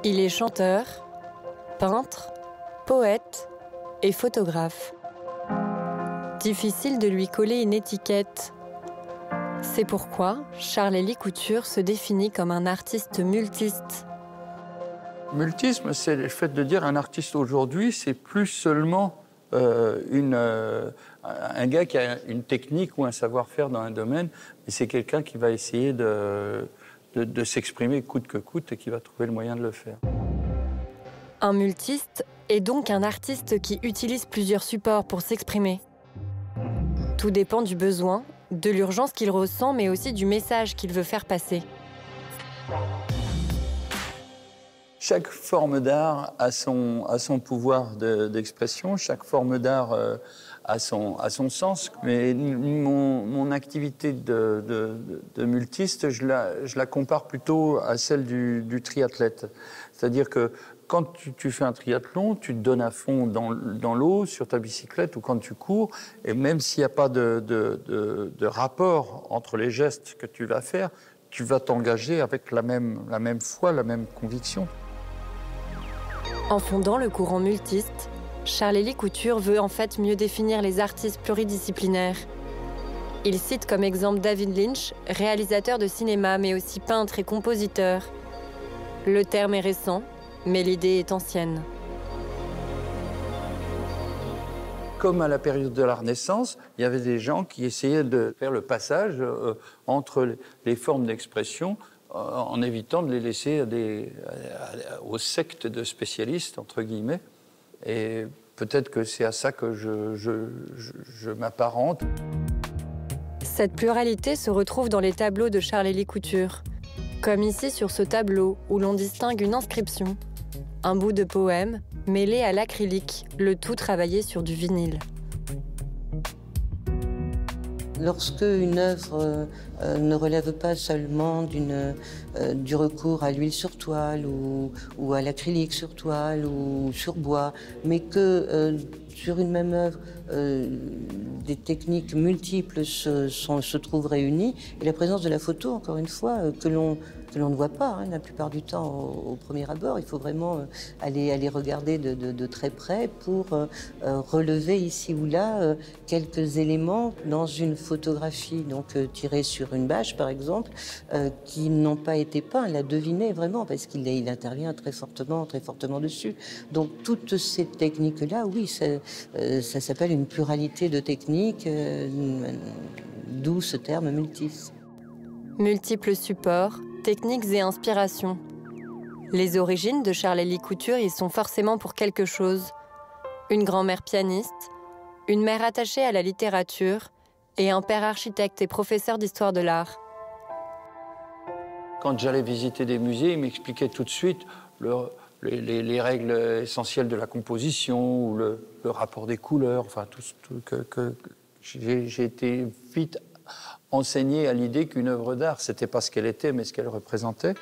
Il est chanteur, peintre, poète et photographe. Difficile de lui coller une étiquette. C'est pourquoi Charles-Élie Couture se définit comme un artiste multiste. Multisme, c'est le fait de dire un artiste aujourd'hui, c'est plus seulement un gars qui a une technique ou un savoir-faire dans un domaine, mais c'est quelqu'un qui va essayer de s'exprimer coûte que coûte et qui va trouver le moyen de le faire. Un multiste est donc un artiste qui utilise plusieurs supports pour s'exprimer. Tout dépend du besoin, de l'urgence qu'il ressent, mais aussi du message qu'il veut faire passer. Chaque forme d'art a son pouvoir d'expression, chaque forme d'art a son sens. Mais mon activité de multiste, je la compare plutôt à celle du triathlète. C'est-à-dire que quand tu fais un triathlon, tu te donnes à fond dans l'eau, sur ta bicyclette ou quand tu cours, et même s'il n'y a pas de rapport entre les gestes que tu vas faire, tu vas t'engager avec la même foi, la même conviction. En fondant le courant multiste, Charles-Élie Couture veut en fait mieux définir les artistes pluridisciplinaires. Il cite comme exemple David Lynch, réalisateur de cinéma mais aussi peintre et compositeur. Le terme est récent, mais l'idée est ancienne. Comme à la période de la Renaissance, il y avait des gens qui essayaient de faire le passage entre les formes d'expression en évitant de les laisser aux sectes de spécialistes, entre guillemets. Et peut-être que c'est à ça que je m'apparente. Cette pluralité se retrouve dans les tableaux de Charles-Élie Couture. Comme ici sur ce tableau où l'on distingue une inscription, un bout de poème mêlé à l'acrylique, le tout travaillé sur du vinyle. Lorsque une œuvre ne relève pas seulement du recours à l'huile sur toile ou à l'acrylique sur toile ou sur bois, mais que sur une même œuvre, des techniques multiples se trouvent réunies, et la présence de la photo, encore une fois, que l'on ne voit pas la plupart du temps au premier abord. Il faut vraiment aller regarder de très près pour relever ici ou là quelques éléments dans une photographie donc tirée sur une bâche par exemple, qui n'ont pas été peints, la deviner vraiment parce qu'il intervient très fortement dessus. Donc toutes ces techniques-là, oui, ça s'appelle une pluralité de techniques, d'où ce terme multis. Multiples supports, techniques et inspirations. Les origines de Charles-Élie Couture y sont forcément pour quelque chose. Une grand-mère pianiste, une mère attachée à la littérature et un père architecte et professeur d'histoire de l'art. Quand j'allais visiter des musées, ils m'expliquaient tout de suite les règles essentielles de la composition ou le rapport des couleurs. Enfin, j'ai été vite enseigné à l'idée qu'une œuvre d'art, c'était pas ce qu'elle était, mais ce qu'elle représentait.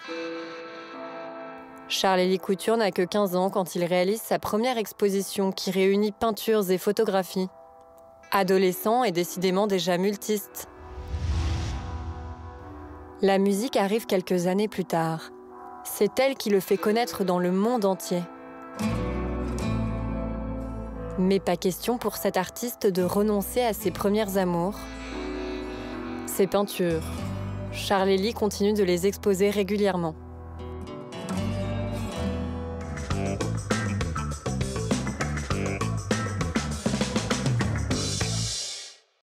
Charles-Élie Couture n'a que 15 ans quand il réalise sa première exposition qui réunit peintures et photographies. Adolescent et décidément déjà multiste. La musique arrive quelques années plus tard. C'est elle qui le fait connaître dans le monde entier. Mais pas question pour cet artiste de renoncer à ses premiers amours. Ses peintures. Charles-Élie continue de les exposer régulièrement.